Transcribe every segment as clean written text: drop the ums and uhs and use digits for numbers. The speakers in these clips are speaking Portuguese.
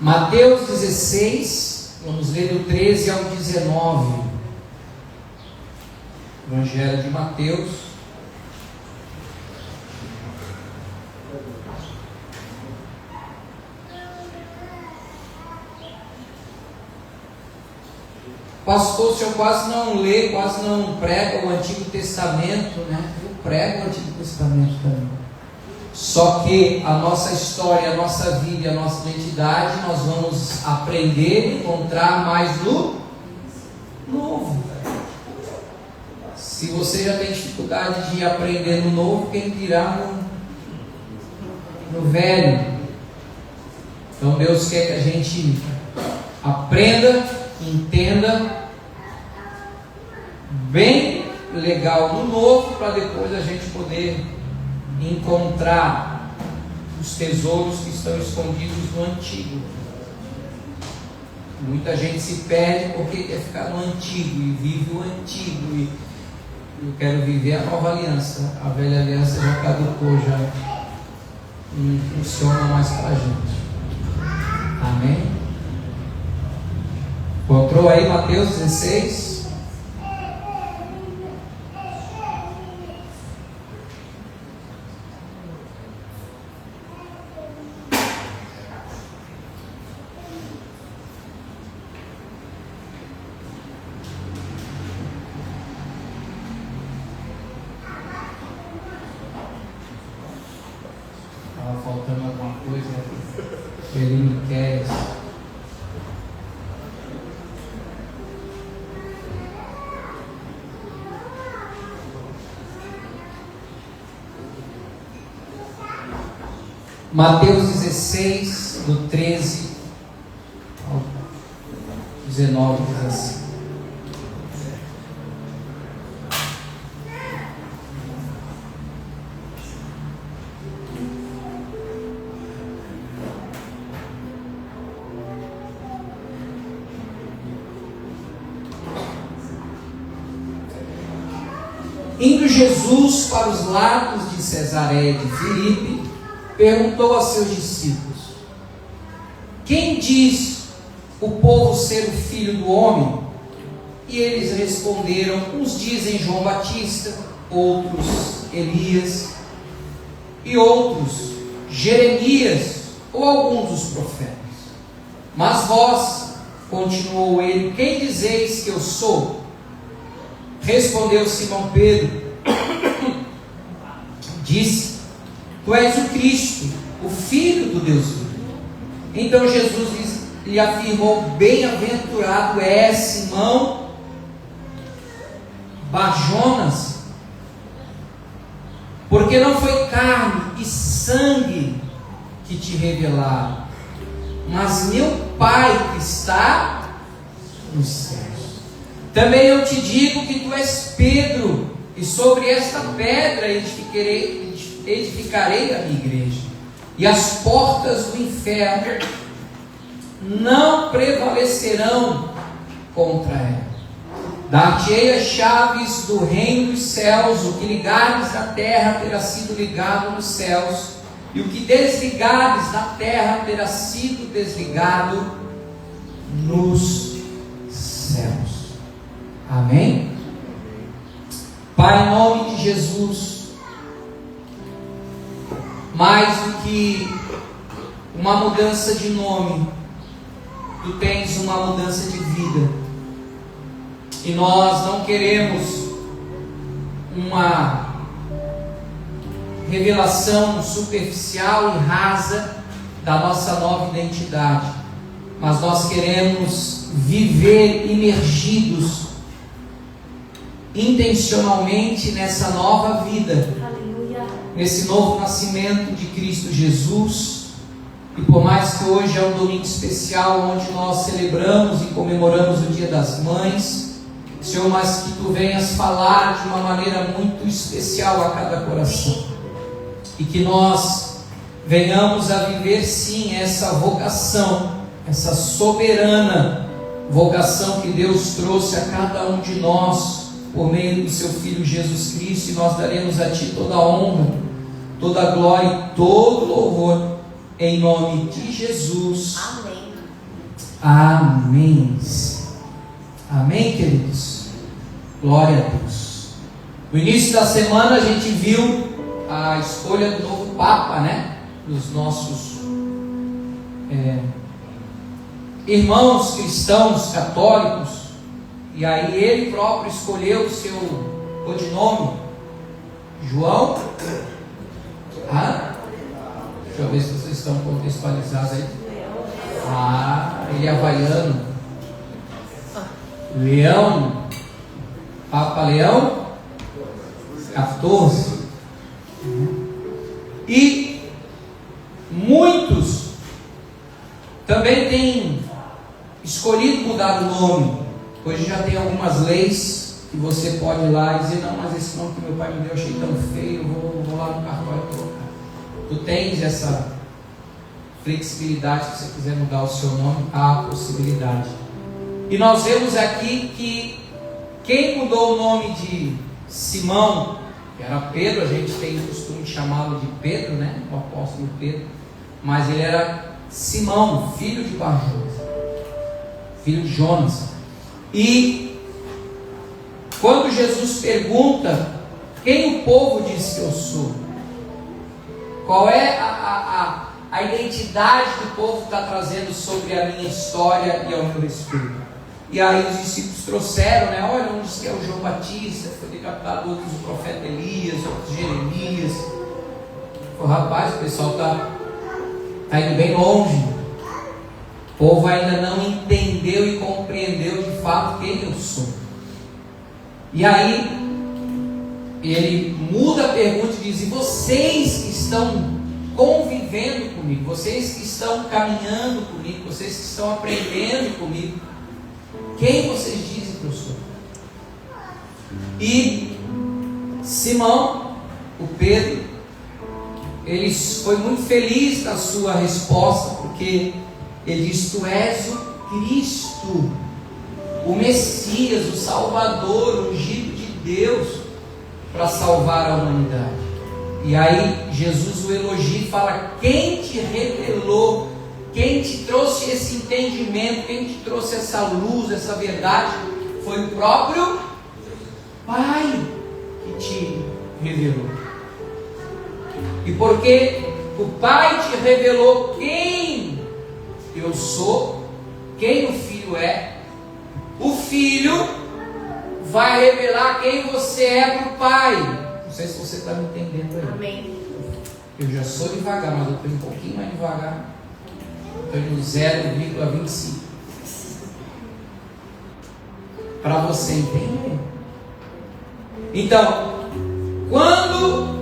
Mateus 16, vamos ler do 13 ao 19. Evangelho de Mateus. Pastor, o senhor quase não lê, quase não prega o Antigo Testamento, né? Eu prego o Antigo Testamento também. Só que a nossa história, a nossa vida e a nossa identidade, nós vamos aprender e encontrar mais no Novo. Se você já tem dificuldade de aprender no Novo, quem dirá no Velho? Então Deus quer que a gente aprenda, entenda bem legal no Novo, para depois a gente poder encontrar os tesouros que estão escondidos no Antigo. Muita gente se perde porque quer ficar no Antigo e vive o Antigo, e eu quero viver a nova aliança. A velha aliança já caducou, já não funciona mais para a gente. Amém? Encontrou aí Mateus 16? Estava faltando alguma coisa. Ele me quer. Mateus 16, do 13 ao 19, diz assim: Indo Jesus para os lados de Cesareia de Filipe, perguntou a seus discípulos: quem diz o povo ser o filho do homem? E eles responderam: uns dizem João Batista, outros Elias, e outros Jeremias ou alguns dos profetas. Mas vós, continuou ele, quem dizeis que eu sou? Respondeu Simão Pedro, disse: tu és o Cristo, o Filho do Deus vivo. Então Jesus lhe afirmou: bem-aventurado és, Simão Barjonas, porque não foi carne e sangue que te revelaram, mas meu Pai que está nos céus. Também eu te digo que tu és Pedro, e sobre esta pedra edificarei a minha igreja, e as portas do inferno não prevalecerão contra ela. Dar-te-ei as chaves do reino dos céus. O que ligares na terra terá sido ligado nos céus, e o que desligares na terra terá sido desligado nos céus. Amém? Pai, em nome de Jesus, mais do que uma mudança de nome, tu tens uma mudança de vida, e nós não queremos uma revelação superficial e rasa da nossa nova identidade, mas nós queremos viver imergidos intencionalmente nessa nova vida, nesse novo nascimento de Cristo Jesus. E por mais que hoje é um domingo especial, onde nós celebramos e comemoramos o Dia das Mães, Senhor, mas que tu venhas falar de uma maneira muito especial a cada coração, e que nós venhamos a viver sim essa vocação, essa soberana vocação que Deus trouxe a cada um de nós por meio do seu Filho Jesus Cristo. E nós daremos a Ti toda a honra, toda a glória e todo o louvor, em nome de Jesus. Amém. Amém. Amém, queridos? Glória a Deus. No início da semana a gente viu a escolha do novo Papa, né? Dos nossos irmãos cristãos católicos. E aí ele próprio escolheu o seu codinome, João. Deixa eu ver se vocês estão contextualizados aí. Ele é havaiano. Leão. Papa Leão 14. E muitos também têm escolhido mudar o nome. Hoje já tem algumas leis que você pode ir lá e dizer: não, mas esse nome que meu pai me deu eu achei tão feio, eu vou lá no cartório colocar. Tu tens essa flexibilidade. Se você quiser mudar o seu nome, há a possibilidade. E nós vemos aqui que quem mudou o nome de Simão, que era Pedro, a gente tem o costume de chamá-lo de Pedro, né? O apóstolo Pedro, mas ele era Simão, filho de Barjonas, filho de Jonas. E quando Jesus pergunta quem o povo diz que eu sou, qual é a identidade que o povo está trazendo sobre a minha história e ao meu respeito? E aí os discípulos trouxeram, né? Olha, um diz que é o João Batista, foi decapitado, outros o profeta Elias, outros Jeremias. Rapaz, o pessoal está indo bem longe. O povo ainda não entendeu e compreendeu de fato quem eu sou. E aí ele muda a pergunta e diz: e vocês que estão convivendo comigo, vocês que estão caminhando comigo, vocês que estão aprendendo comigo, quem vocês dizem que eu sou? E Simão, o Pedro, ele foi muito feliz na sua resposta, porque ele diz: tu és o Cristo, o Messias, o Salvador, o ungido de Deus para salvar a humanidade. E aí Jesus o elogia e fala: quem te revelou, quem te trouxe esse entendimento, quem te trouxe essa luz, essa verdade, foi o próprio Pai que te revelou. E porque o Pai te revelou quem eu sou, quem o Filho é, o Filho vai revelar quem você é para o Pai. Não sei se você está me entendendo aí. Amém. Eu já sou devagar, mas eu estou um pouquinho mais devagar. Estou no 0,25. Para você entender. Então, quando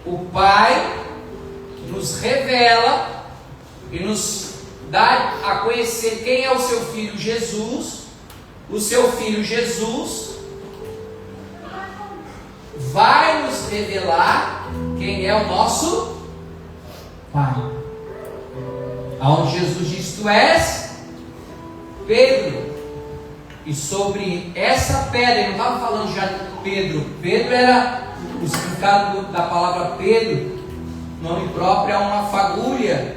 o Pai nos revela e nos dá a conhecer quem é o seu Filho Jesus, o seu Filho Jesus vai nos revelar quem é o nosso Pai. Aonde Jesus diz: tu és Pedro, e sobre essa pedra, ele não estava falando já de Pedro. Pedro era o significado da palavra Pedro, nome próprio, é uma fagulha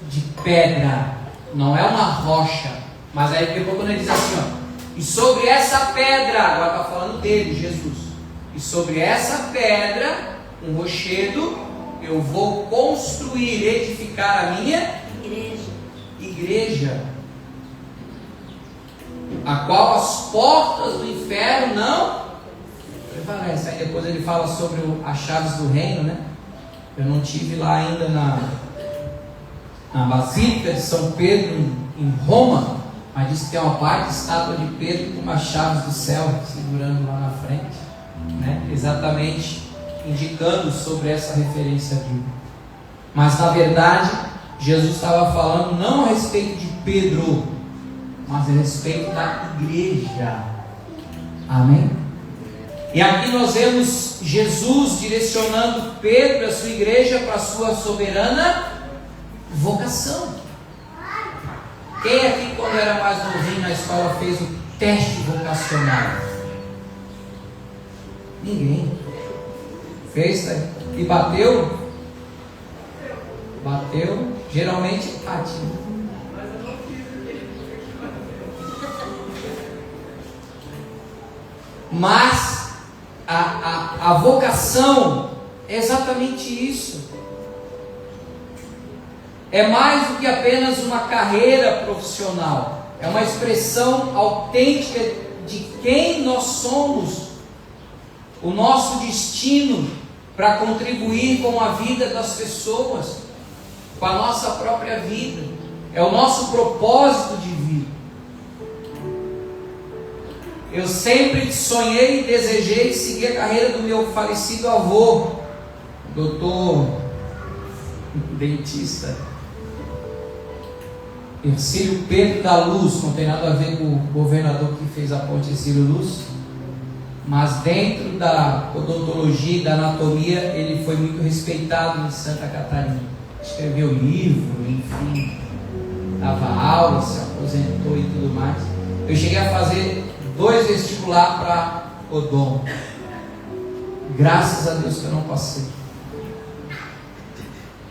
de pedra, não é uma rocha. Mas aí depois quando ele diz assim, e sobre essa pedra, agora está falando dele, Jesus, e sobre essa pedra, um rochedo, eu vou construir, edificar a minha igreja, a qual as portas do inferno não prevalecem. Aí depois ele fala sobre as chaves do reino, né? Eu não tive lá ainda na Basílica de São Pedro em Roma, mas diz que tem uma parte de estátua de Pedro com umas chaves do céu segurando lá na frente, né? Exatamente indicando sobre essa referência bíblica. Mas na verdade Jesus estava falando não a respeito de Pedro, mas a respeito da igreja. Amém? E aqui nós vemos Jesus direcionando Pedro e a sua igreja para a sua soberana vocação. Quem aqui, quando era mais novinho na escola, fez o teste vocacional? Ninguém. Fez, né? E bateu? Bateu, geralmente bate. Mas a vocação é exatamente isso. É mais do que apenas uma carreira profissional. É uma expressão autêntica de quem nós somos, o nosso destino para contribuir com a vida das pessoas, com a nossa própria vida. É o nosso propósito de vida. Eu sempre sonhei e desejei seguir a carreira do meu falecido avô, doutor dentista Ercílio Pedro da Luz. Não tem nada a ver com o governador que fez a ponte Ercílio Luz, mas dentro da odontologia e da anatomia ele foi muito respeitado em Santa Catarina. Escreveu livro, enfim, dava aula, se aposentou e tudo mais. Eu cheguei a fazer 2 vestibular para odonto. Graças a Deus que eu não passei,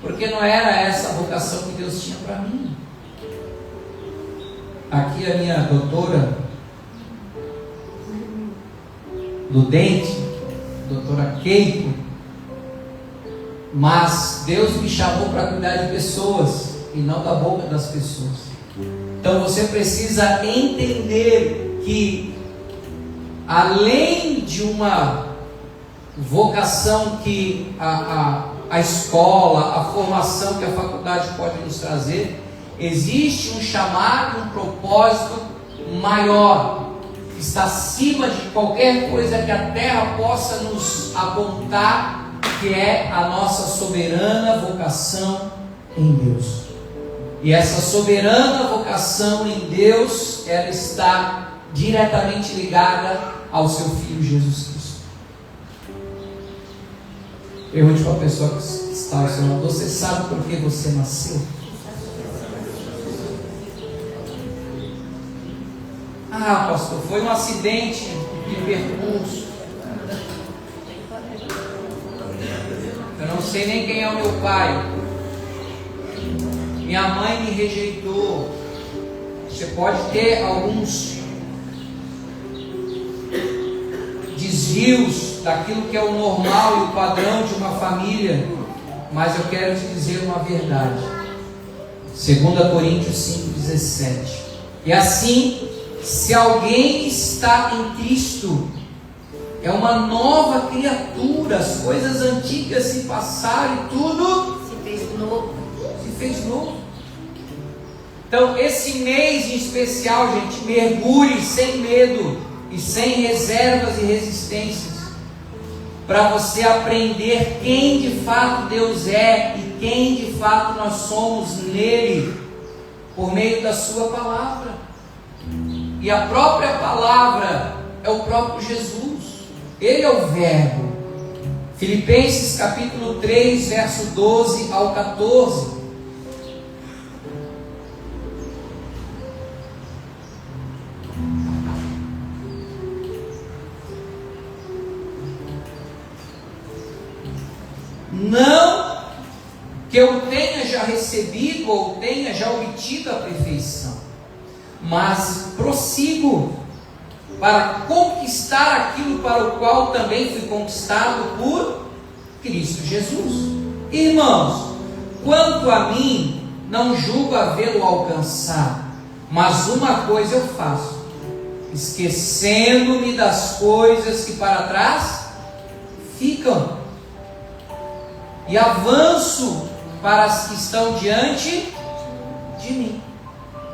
porque não era essa a vocação que Deus tinha para mim. Aqui a minha doutora do dente, doutora Keiko, mas Deus me chamou para cuidar de pessoas e não da boca das pessoas. Então você precisa entender que além de uma vocação que a escola, a formação que a faculdade pode nos trazer, existe um chamado, um propósito maior, que está acima de qualquer coisa que a terra possa nos apontar, que é a nossa soberana vocação em Deus. E essa soberana vocação em Deus, ela está diretamente ligada ao seu Filho Jesus Cristo. Pergunte para a pessoa que está ao seu lado: você sabe por que você nasceu? Ah, pastor, foi um acidente de percurso. Eu não sei nem quem é o meu pai. Minha mãe me rejeitou. Você pode ter alguns desvios daquilo que é o normal e o padrão de uma família, mas eu quero te dizer uma verdade. 2 Coríntios 5,17. E assim, se alguém está em Cristo, é uma nova criatura. As coisas antigas se passaram e tudo se fez novo. Então esse mês em especial, gente, mergulhe sem medo e sem reservas e resistências, para você aprender quem de fato Deus é e quem de fato nós somos nele, por meio da sua palavra. E a própria palavra é o próprio Jesus. Ele é o Verbo. Filipenses capítulo 3, verso 12 ao 14. Não que eu tenha já recebido ou tenha já obtido a perfeição, mas prossigo para conquistar aquilo para o qual também fui conquistado por Cristo Jesus. Irmãos, quanto a mim, não julgo havê-lo alcançado, mas uma coisa eu faço, esquecendo-me das coisas que para trás ficam, e avanço para as que estão diante de mim.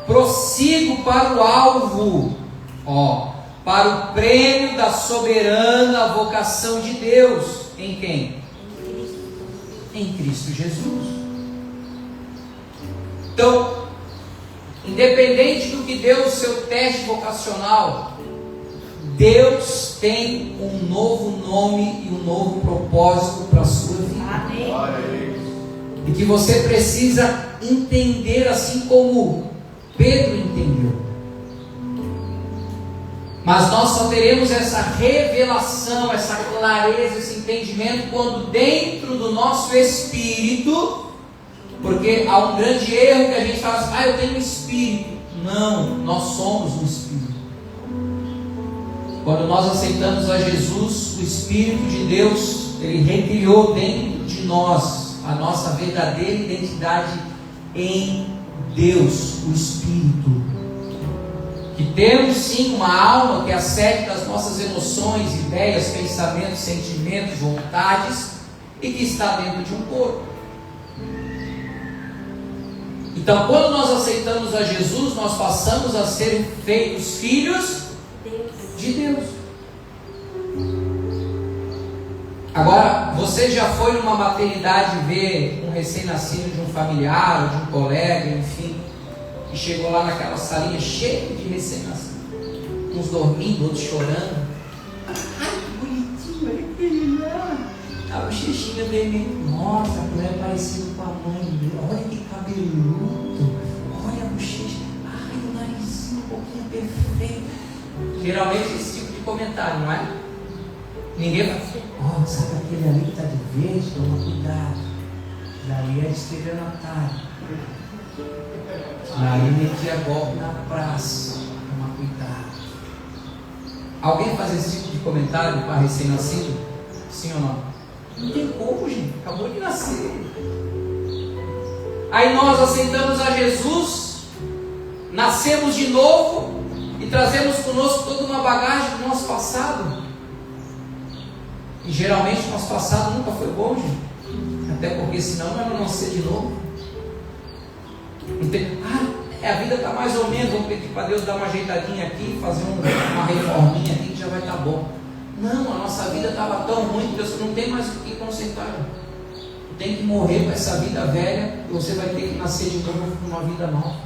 Prossigo para o alvo, para o prêmio da soberana vocação de Deus. Em quem? Em Cristo Jesus. Então, independente do que deu o seu teste vocacional, Deus tem um novo nome e um novo propósito para a sua vida. Amém. E que você precisa entender, assim como Pedro entendeu. Mas nós só teremos essa revelação, essa clareza, esse entendimento, quando dentro do nosso espírito Porque há um grande erro que a gente fala assim: eu tenho um espírito. Não, nós somos um espírito. Quando nós aceitamos a Jesus, o Espírito de Deus, Ele recriou dentro de nós a nossa verdadeira identidade em Deus, o Espírito. Que temos sim uma alma que é a sede das nossas emoções, ideias, pensamentos, sentimentos, vontades, e que está dentro de um corpo. Então, quando nós aceitamos a Jesus, nós passamos a ser feitos filhos de Deus. Agora, você já foi numa maternidade ver um recém-nascido de um familiar, ou de um colega, enfim, que chegou lá naquela salinha cheia de recém-nascidos, uns dormindo, outros chorando. Ai, que bonitinho, olha aquele lá. A bochechinha dele, nossa, a mulher é parecida com a mãe dele, olha que cabeludo, olha a bochecha, ai, o narizinho um pouquinho perfeito. Geralmente esse tipo de comentário, não é? Ninguém vai dizer: sabe aquele ali que está de verde? Toma cuidado. Daí é estelionatário. Daí metia golpe na praça. Toma cuidado. Alguém faz esse tipo de comentário para recém-nascido? Sim ou não? Não tem como, gente. Acabou de nascer. Aí nós aceitamos a Jesus, nascemos de novo e trazemos conosco toda uma bagagem do nosso passado. E geralmente nosso passado nunca foi bom, gente. Até porque senão nós não nascer de novo. Não tem, a vida está mais ou menos, vamos pedir para Deus dar uma ajeitadinha aqui, fazer uma reforminha aqui que já vai estar bom. Não, a nossa vida estava tão ruim que Deus não tem mais o que consertar. Tem que morrer com essa vida velha e você vai ter que nascer de novo com uma vida nova.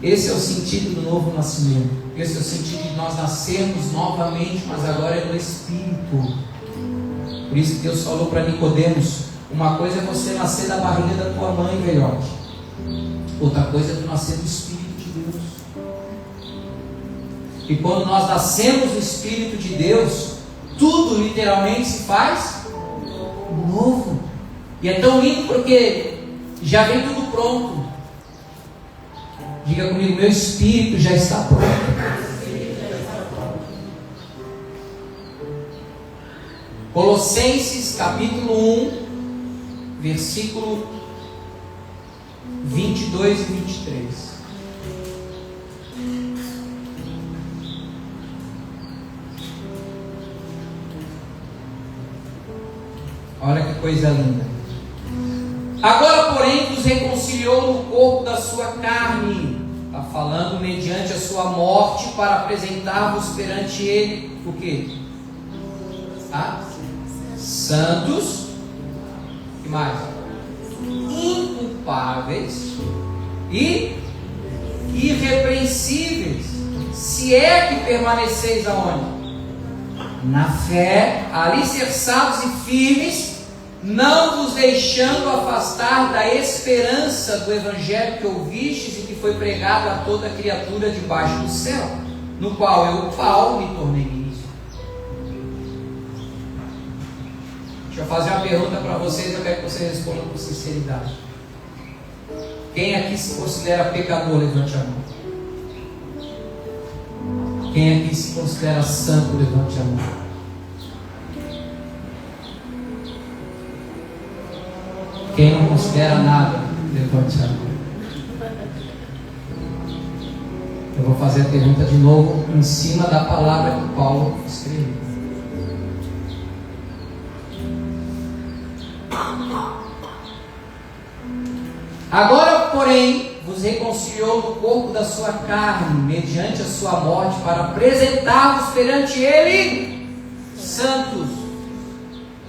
Esse é o sentido do novo nascimento. Esse é o sentido de nós nascermos novamente, mas agora é no Espírito. Por isso que Deus falou para Nicodemos: uma coisa é você nascer da barriga da tua mãe, velhote. Outra coisa é tu nascer do Espírito de Deus. E quando nós nascemos do Espírito de Deus, tudo literalmente se faz novo. E é tão lindo porque já vem tudo pronto. Diga comigo: meu espírito já está pronto. Colossenses capítulo 1, versículo 22 e 23. Olha que coisa linda. Agora, porém, vos reconciliou no corpo da sua carne. Está falando mediante a sua morte, para apresentar-vos perante ele o quê? Santos. E mais? Inculpáveis e irrepreensíveis. Se é que permaneceis aonde? Na fé, alicerçados e firmes, não vos deixando afastar da esperança do evangelho que ouvistes e que foi pregado a toda criatura debaixo do céu, no qual eu, Paulo, me tornei ministro. Deixa eu fazer uma pergunta para vocês, eu quero que vocês respondam com sinceridade. Quem aqui se considera pecador, levante a mão. Quem aqui se considera santo, levante a mão. Quem não considera nada, levante a mão. Eu vou fazer a pergunta de novo em cima da palavra que Paulo escreveu. Agora, porém, vos reconciliou no corpo da sua carne, mediante a sua morte, para apresentar-vos perante ele santos,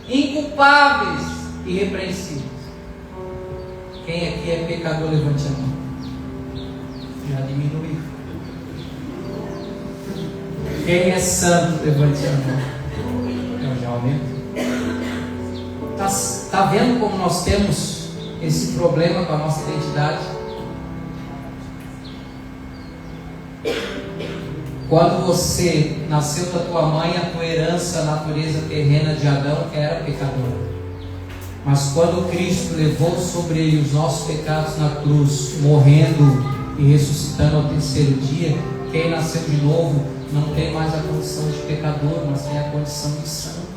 inculpáveis e irrepreensíveis. Quem aqui é pecador, levante a mão. Já diminuiu. Quem é santo, levante a mão. Eu já aumento. Está vendo como nós temos esse problema com a nossa identidade? Quando você nasceu da tua mãe, a tua herança, a natureza terrena de Adão era pecadora. Mas quando Cristo levou sobre ele os nossos pecados na cruz, morrendo e ressuscitando ao terceiro dia, quem nasceu de novo não tem mais a condição de pecador, mas tem a condição de santo.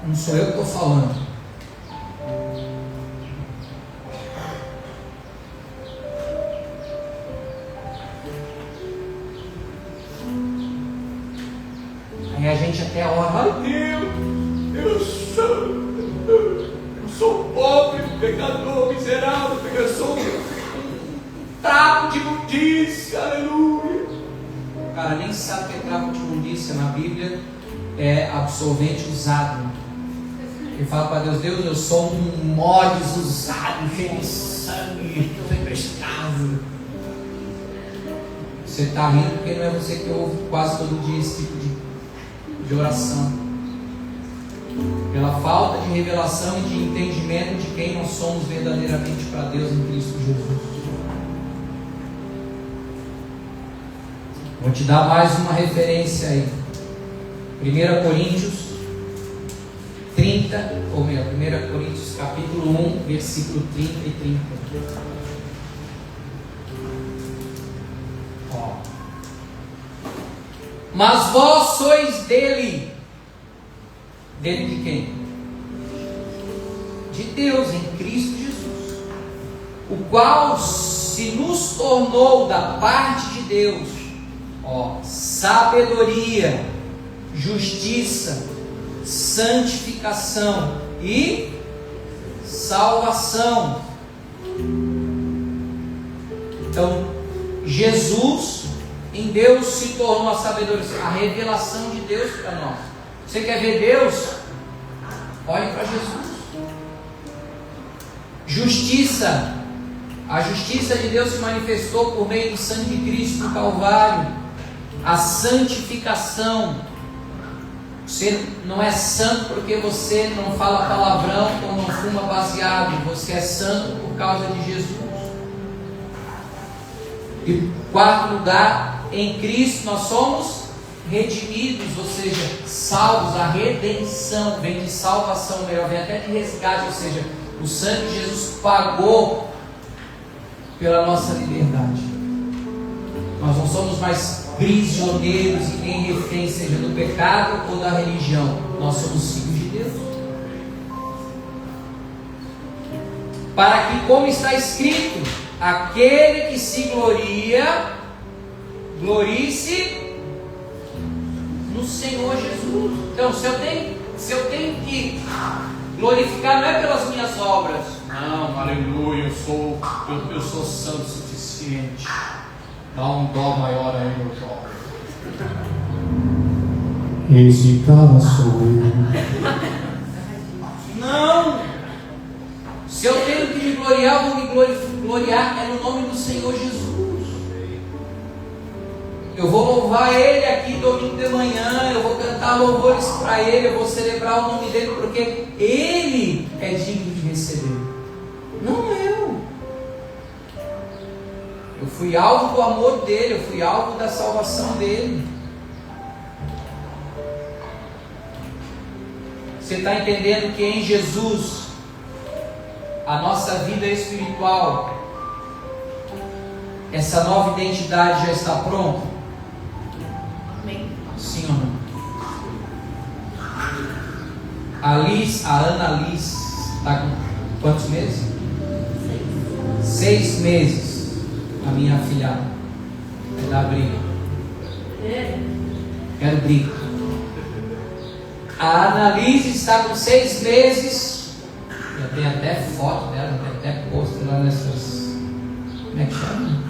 Não sou eu que estou falando. Aí a gente até ora: ai Deus, eu sou pobre, pecador, miserável, eu sou um trapo de imundícia, aleluia. O cara nem sabe que trapo de imundícia na Bíblia é absorvente usado. Ele fala para Deus: Deus, eu sou um mods usado, cheio de sangue, estou emprestado. Você está rindo porque não é você que ouve quase todo dia esse tipo de oração. Pela falta de revelação e de entendimento de quem nós somos verdadeiramente para Deus em Cristo Jesus. Vou te dar mais uma referência aí. 1 Coríntios 30, ou melhor, 1 Coríntios capítulo 1, versículo 30 e 30. Ó. Mas vós sois dele. Dele de quem? De Deus, em Cristo Jesus, o qual se nos tornou da parte de Deus, ó, sabedoria, justiça, santificação e salvação. Então, Jesus em Deus se tornou a sabedoria, a revelação de Deus para nós. Você quer ver Deus? Olhe para Jesus. Justiça. A justiça de Deus se manifestou por meio do sangue de Cristo no Calvário. A santificação. Você não é santo porque você não fala palavrão ou não fuma baseado. Você é santo por causa de Jesus. E quarto lugar, em Cristo nós somos redimidos, ou seja, salvos. A redenção vem de salvação, melhor, vem até de resgate, ou seja, o sangue de Jesus pagou pela nossa liberdade. Nós não somos mais prisioneiros e nem reféns, seja do pecado ou da religião. Nós somos filhos de Deus. Para que, como está escrito, aquele que se gloria, glorie-se no Senhor Jesus. Então, se eu tenho que glorificar, não é pelas minhas obras. Não, aleluia, eu sou santo o suficiente. Dá um dó maior aí, meu jovem. Esse cara sou eu. Não! Se eu tenho que me gloriar, eu vou me gloriar é no nome do Senhor Jesus. Eu vou louvar Ele aqui domingo de manhã, eu vou cantar louvores para Ele, eu vou celebrar o nome dEle, porque Ele é digno de receber. Não eu. Eu fui alvo do amor dEle, eu fui alvo da salvação dEle. Você está entendendo que em Jesus a nossa vida espiritual, essa nova identidade já está pronta? Amém. Sim ou não? A Ana Liz está com quantos meses? 6 meses. A minha afilhada vai dar briga. Quero briga. A Ana Liz está com 6 meses. Já tem até foto dela, tem até pôster lá nessas. Como é que chama?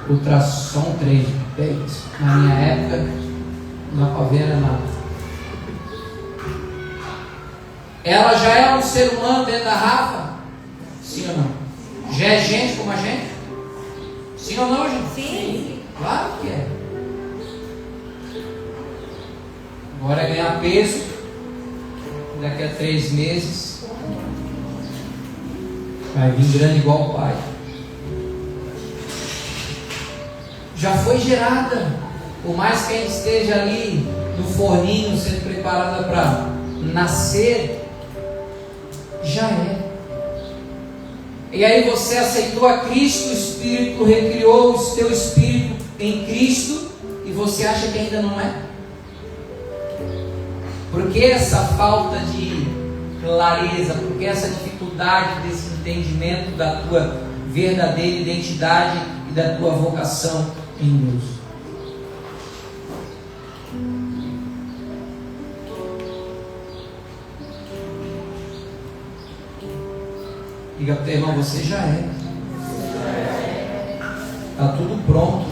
Ultrassom 3D. Na minha época, não dá para ver nada. Ela já é um ser humano dentro da Rafa? Sim ou não? Já é gente como a gente? Sim ou não, gente? Sim. Claro que é. Agora é ganhar peso. Daqui a 3 meses vai vir grande igual o pai. Já foi gerada. por mais que a gente esteja ali no forninho sendo preparada para nascer, já é. E aí você aceitou a Cristo, o Espírito recriou o teu espírito em Cristo, e você acha que ainda não é? Por que essa falta de clareza? Por que essa dificuldade desse entendimento da tua verdadeira identidade e da tua vocação em Deus? Diga para o teu irmão, você já é. Está tudo pronto.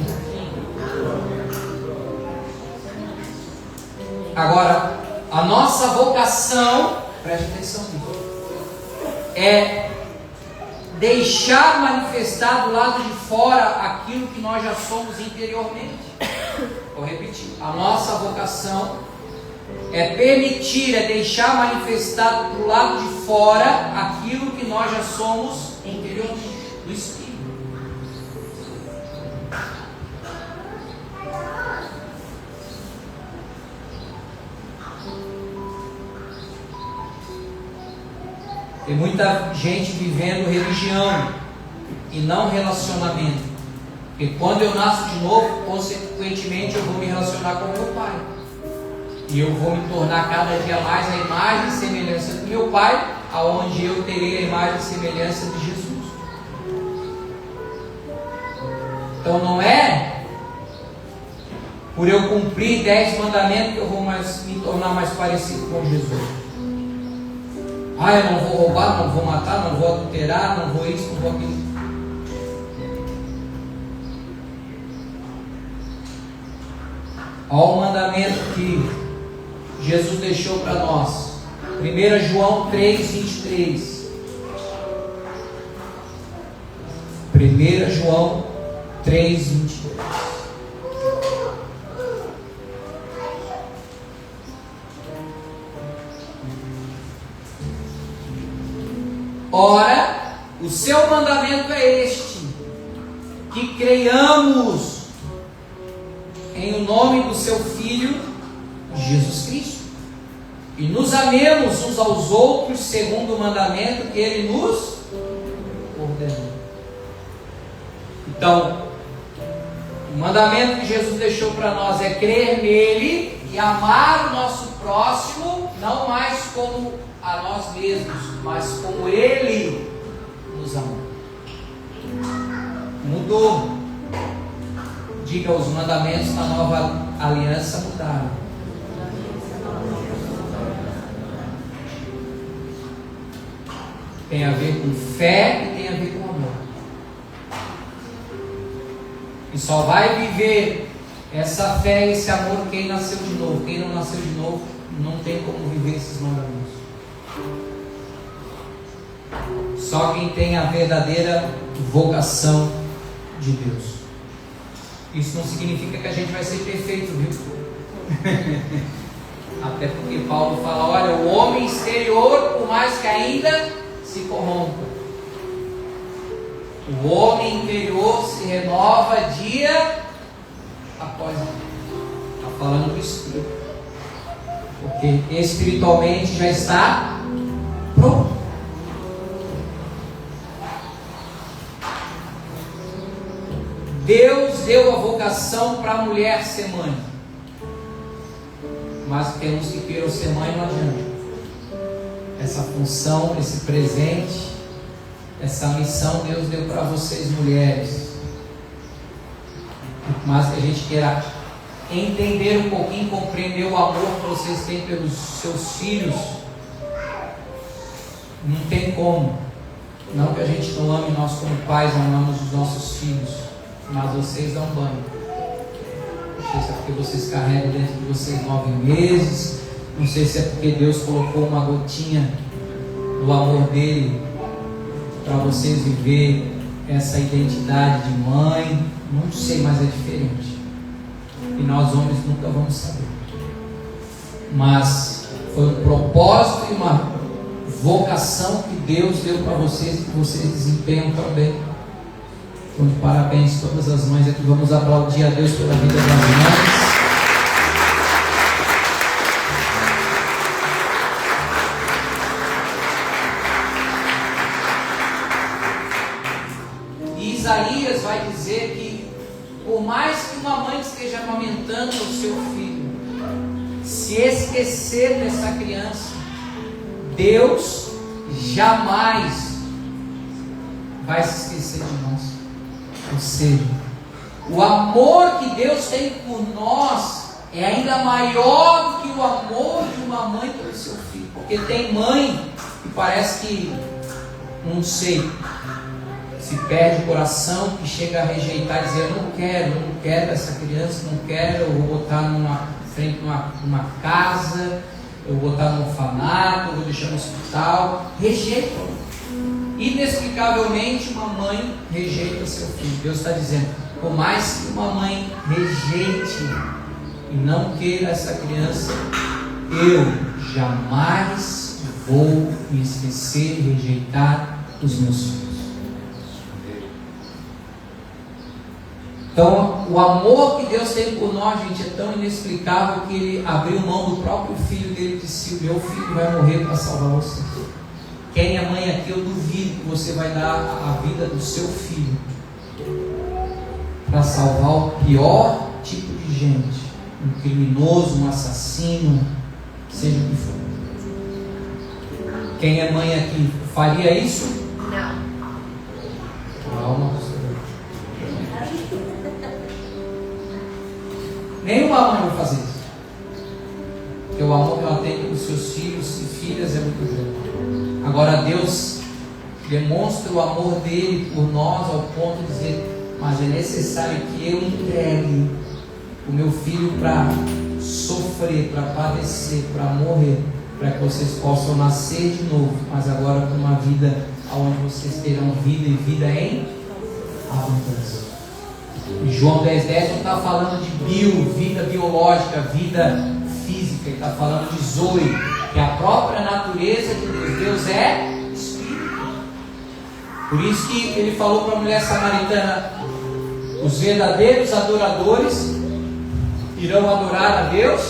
Agora, a nossa vocação, preste atenção nisso, é deixar manifestar do lado de fora aquilo que nós já somos interiormente. Vou repetir. A nossa vocação é permitir, é deixar manifestado do lado de fora aquilo que nós já somos interiormente, do Espírito. Tem muita gente vivendo religião e não relacionamento. Porque quando eu nasço de novo, consequentemente eu vou me relacionar com meu Pai. E eu vou me tornar cada dia mais a imagem e semelhança do meu Pai, aonde eu terei a imagem e semelhança de Jesus. Então não é por eu cumprir 10 mandamentos que eu vou me tornar mais parecido com Jesus. Eu não vou roubar, não vou matar, não vou adulterar, não vou isso, não vou aquilo. Olha o mandamento que Jesus deixou para nós. 1 João 3:23. 1 João 3:23. Ora, o seu mandamento é este: que creiamos em o nome do seu Filho, Jesus Cristo, e nos amemos uns aos outros segundo o mandamento que Ele nos ordenou. Então, o mandamento que Jesus deixou para nós é crer nele e amar o nosso próximo, não mais como a nós mesmos, mas como Ele nos amou. Mudou. Diga, os mandamentos da nova aliança mudaram. Tem a ver com fé e tem a ver com amor. E só vai viver essa fé e esse amor quem nasceu de novo. Quem não nasceu de novo não tem como viver esses mandamentos. Só quem tem a verdadeira vocação de Deus. Isso não significa que a gente vai ser perfeito, viu? Até porque Paulo fala, olha, o homem exterior, por mais que ainda se corrompa, o homem interior se renova dia após dia. Está falando do Espírito. Porque espiritualmente já está pronto. Deus deu a vocação para a mulher ser mãe, mas temos que querer ser mãe não adianta. Essa função, esse presente, essa missão Deus deu para vocês mulheres. Mas que a gente queira entender um pouquinho, compreender o amor que vocês têm pelos seus filhos, não tem como. Não que a gente não ame, nós como pais amamos os nossos filhos, mas vocês dão banho. Não sei se é porque vocês carregam dentro de vocês 9 meses, não sei se é porque Deus colocou uma gotinha do amor dele para vocês viver essa identidade de mãe, não sei, mas é diferente. E nós homens nunca vamos saber. Mas foi um propósito e uma vocação que Deus deu para vocês e que vocês desempenham também. Então, parabéns todas as mães aqui. Vamos aplaudir a Deus pela vida das mães. amamentando o seu filho, se esquecer dessa criança, Deus jamais vai se esquecer de nós. Ou seja, o amor que Deus tem por nós é ainda maior do que o amor de uma mãe pelo seu filho. Porque tem mãe que parece que, não sei, se perde o coração, que chega a rejeitar e dizer: eu não quero essa criança, não quero, eu vou botar frente numa casa, eu vou botar no orfanato, eu vou deixar no hospital. Rejeitam. Inexplicavelmente uma mãe rejeita seu filho. Deus está dizendo: por mais que uma mãe rejeite e não queira essa criança, eu jamais vou me esquecer e rejeitar os meus filhos. Então, o amor que Deus tem por nós, gente, é tão inexplicável que Ele abriu mão do próprio filho dele e disse: meu filho vai morrer para salvar você. Quem é mãe aqui, eu duvido que você vai dar a vida do seu filho para salvar o pior tipo de gente, um criminoso, um assassino, seja o que for. Quem é mãe aqui faria isso? Não. Calma, nenhuma mãe vai fazer isso, porque o amor que ela tem pelos seus filhos e filhas é muito grande. Agora Deus demonstra o amor dele por nós ao ponto de dizer: mas é necessário que eu entregue o meu filho para sofrer, para padecer, para morrer, para que vocês possam nascer de novo, mas agora com uma vida onde vocês terão vida e vida em abundância. E João 10,10 não está falando de vida biológica, vida física, ele está falando de Zoe, que é a própria natureza de Deus. Deus é Espírito. Por isso que ele falou para a mulher samaritana: os verdadeiros adoradores irão adorar a Deus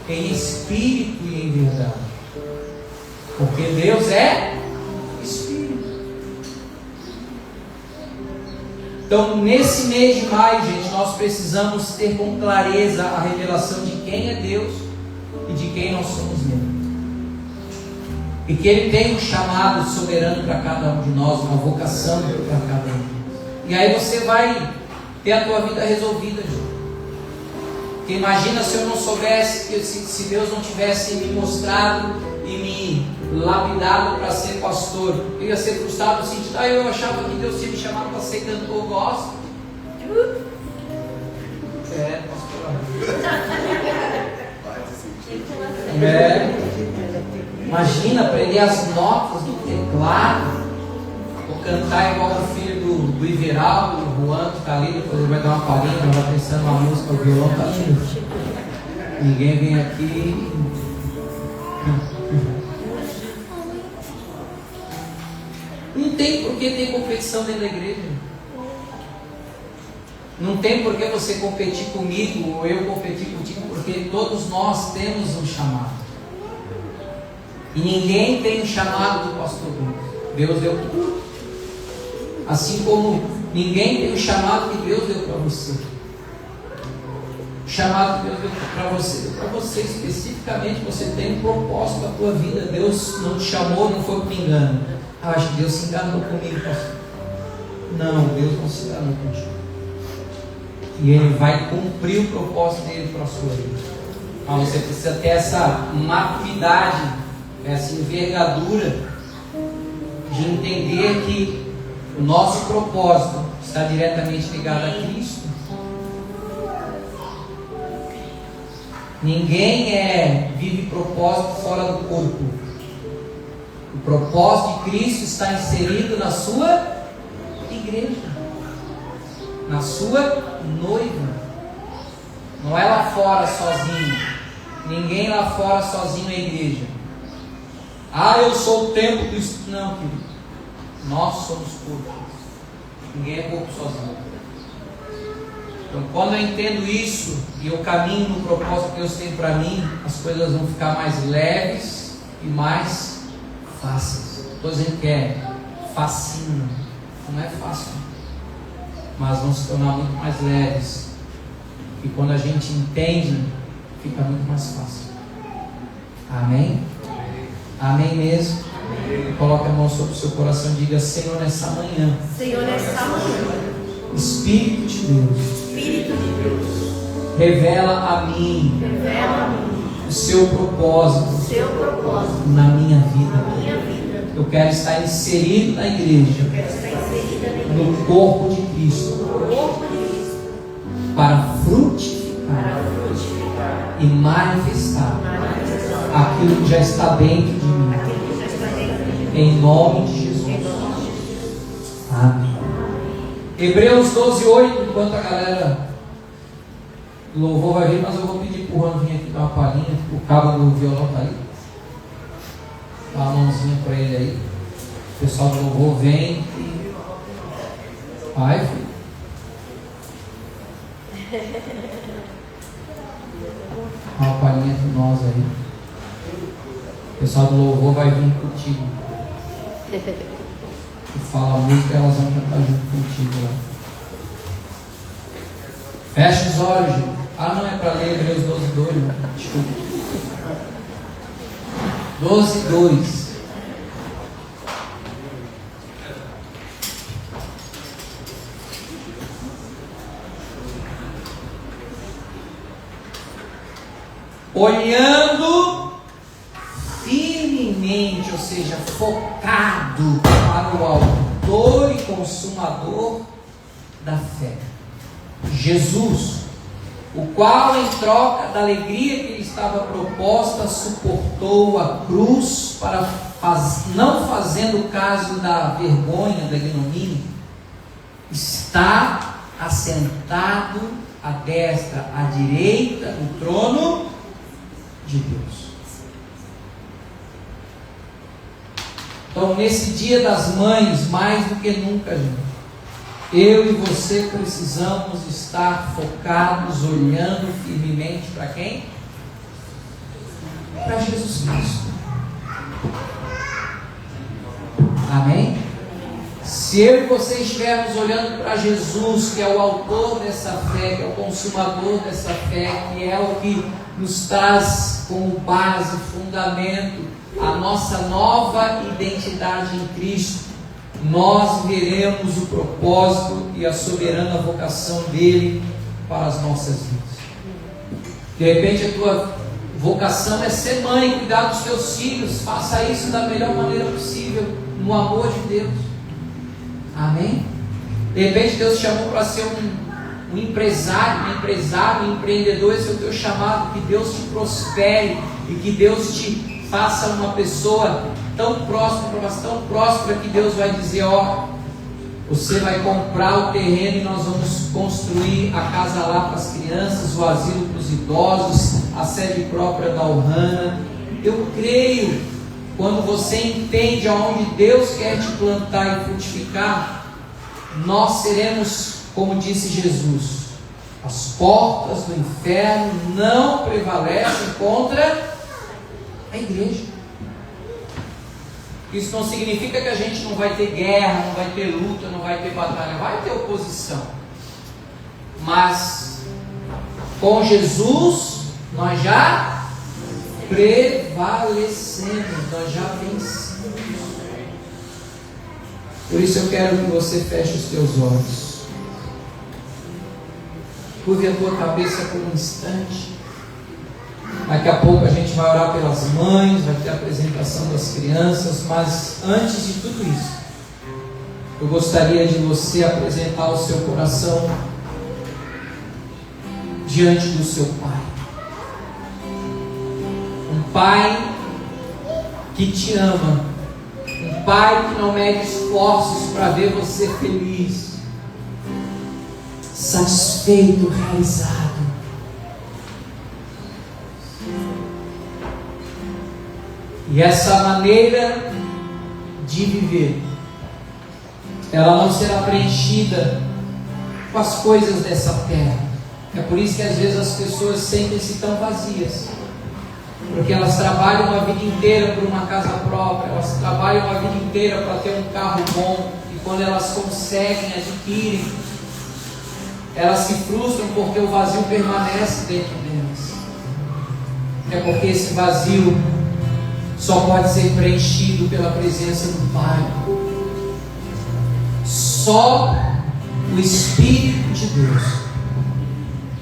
em espírito e em verdade, porque Deus é Espírito. Então, nesse mês de maio, gente, nós precisamos ter com clareza a revelação de quem é Deus e de quem nós somos nele. E que Ele tem um chamado soberano para cada um de nós, uma vocação para cada um de nós. E aí você vai ter a tua vida resolvida, gente. Porque imagina se eu não soubesse, se Deus não tivesse me mostrado e me lapidado para ser pastor, eu ia ser frustrado no sentido: eu achava que Deus tinha me chamado para ser cantor gospel. Imagina aprender as notas do teclado, ou cantar igual o filho do Iveraldo, o Juan, que está ali, depois ele vai dar uma palhinha, vai pensando uma música, o violão está lindo. Ninguém vem aqui. Não tem por que ter competição dentro da igreja. Não tem por que você competir comigo ou eu competir contigo, porque todos nós temos um chamado. E ninguém tem um chamado do pastor Deus deu tudo. Assim como ninguém tem o chamado que Deus deu para você. O chamado que Deus deu para você especificamente, você tem um propósito para a tua vida. Deus não te chamou, não foi por engano. Acho que Deus se enganou comigo, pastor. Não, Deus não se enganou contigo. E Ele vai cumprir o propósito dele para a sua vida. Mas você precisa ter essa maturidade, essa envergadura de entender que o nosso propósito está diretamente ligado a Cristo. Ninguém vive propósito fora do corpo. O propósito de Cristo está inserido na sua igreja, na sua noiva. Não é lá fora sozinho. Ninguém lá fora sozinho é igreja. Eu sou o templo do Espírito. Não, querido. Nós somos corpo. Ninguém é corpo sozinho. Então, quando eu entendo isso e eu caminho no propósito que Deus tem para mim, as coisas vão ficar mais leves e mais fáceis. Estou dizendo que é facinho. Não é fácil, mas vão se tornar muito mais leves E quando a gente entende, fica muito mais fácil. Amém? Amém mesmo? Amém. Coloque a mão sobre o seu coração e diga: Senhor, nessa manhã, Espírito de Deus, revela a mim o seu propósito na minha vida. Eu quero estar inserido na igreja, no corpo de Cristo, para frutificar e manifestar aquilo que já está dentro de mim, em nome de Jesus. Amém. Hebreus 12:8. Enquanto a galera do louvor vai vir, mas eu vou pedir para o Juan vir aqui dar uma palhinha. O cabo do violão está aí. Dá uma mãozinha para ele aí. O pessoal do louvor vem e vai, filho. Dá uma palhinha para nós aí. O pessoal do louvor vai vir contigo. Tu fala a música, elas vão cantar junto contigo lá. Fecha os olhos, gente. Ah, não é para ler Hebreus 12:2, né? Desculpa. 12:2. Olhando firmemente, ou seja, focado para o autor e consumador da fé, Jesus, o qual, em troca da alegria que lhe estava proposta, suportou a cruz, não fazendo caso da vergonha, da ignomínia, está assentado à destra, à direita do trono de Deus. Então, nesse dia das mães, mais do que nunca, gente, eu e você precisamos estar focados, olhando firmemente para quem? Para Jesus Cristo. Amém? Se eu e você estivermos olhando para Jesus, que é o autor dessa fé, que é o consumador dessa fé, que é o que nos traz como base, fundamento, a nossa nova identidade em Cristo, nós veremos o propósito e a soberana vocação dele para as nossas vidas. De repente a tua vocação é ser mãe, cuidar dos teus filhos. Faça isso da melhor maneira possível, no amor de Deus. Amém? De repente Deus te chamou para ser um empresário, um empreendedor. Esse é o teu chamado. Que Deus te prospere e que Deus te faça uma pessoa tão próspera que Deus vai dizer: ó, você vai comprar o terreno e nós vamos construir a casa lá para as crianças, o asilo para os idosos, a sede própria da Ohana. Eu creio, quando você entende aonde Deus quer te plantar e frutificar, nós seremos, como disse Jesus, as portas do inferno não prevalecem contra a igreja. Isso não significa que a gente não vai ter guerra, não vai ter luta, não vai ter batalha. Vai ter oposição, mas com Jesus nós já prevalecemos, nós já vencemos. Por isso eu quero que você feche os teus olhos, curve a tua cabeça por um instante. Daqui a pouco a gente vai orar pelas mães, vai ter a apresentação das crianças, mas antes de tudo isso, eu gostaria de você apresentar o seu coração diante do seu Pai. Um Pai que te ama, um Pai que não mede esforços para ver você feliz, satisfeito, realizado. E essa maneira de viver, ela não será preenchida com as coisas dessa terra. É por isso que às vezes as pessoas sentem-se tão vazias, porque elas trabalham a vida inteira por uma casa própria, elas trabalham a vida inteira para ter um carro bom, e quando elas conseguem, adquirem, elas se frustram porque o vazio permanece dentro delas. É porque esse vazio só pode ser preenchido pela presença do Pai. Só o Espírito de Deus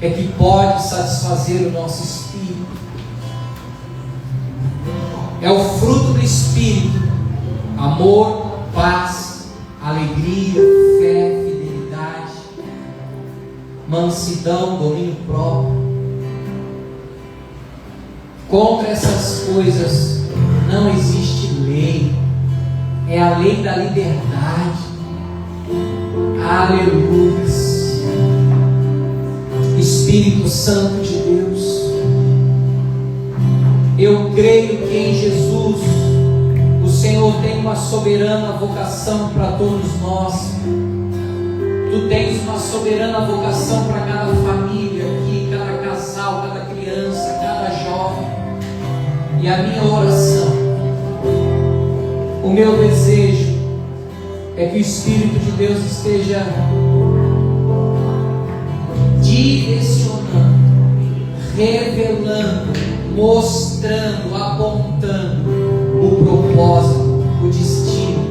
é que pode satisfazer o nosso espírito. É o fruto do Espírito: amor, paz, alegria, fé, fidelidade, mansidão, domínio próprio. Contra essas coisas não existe lei. É a lei da liberdade. Aleluia. Espírito Santo de Deus, eu creio que em Jesus o Senhor tem uma soberana vocação para todos nós. Tu tens uma soberana vocação para cada família aqui, cada casal, cada criança, cada jovem. E a minha oração, o meu desejo é que o Espírito de Deus esteja direcionando, revelando, mostrando, apontando o propósito, o destino,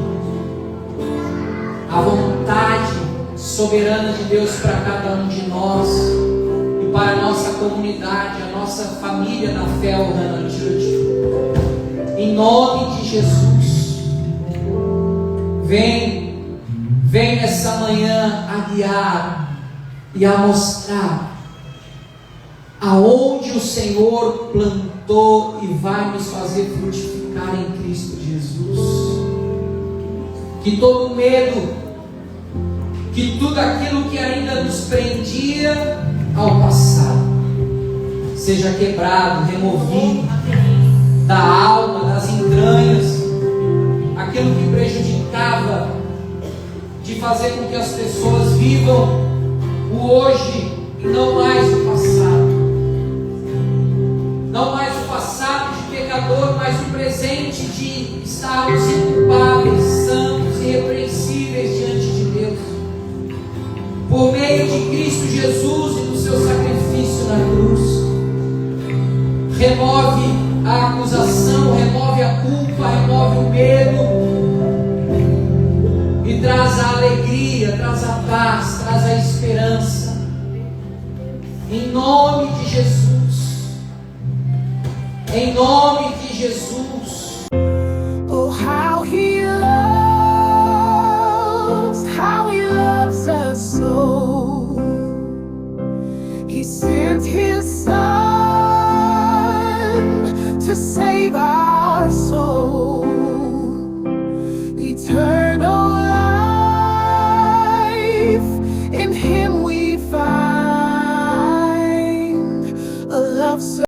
a vontade soberana de Deus para cada um de nós e para a nossa comunidade, a nossa família na fé Ohana Church. Em nome de Jesus, vem nessa manhã a guiar e a mostrar aonde o Senhor plantou e vai nos fazer frutificar em Cristo Jesus. Que todo medo, que tudo aquilo que ainda nos prendia ao passado seja quebrado, removido da alma, das entranhas, aquilo que prejudicava de fazer com que as pessoas vivam o hoje e não mais o passado. Não mais o passado de pecador, mas o presente de estarmos inculpáveis, santos e irrepreensíveis diante de Deus. Por meio de Cristo Jesus e do seu sacrifício na cruz. Remove a acusação, remove a culpa, remove o medo. E traz a alegria, traz a paz, traz a esperança. Em nome de Jesus. Em nome de Jesus. Oh, how he loves us so. He sent his son to save our soul. Eternal.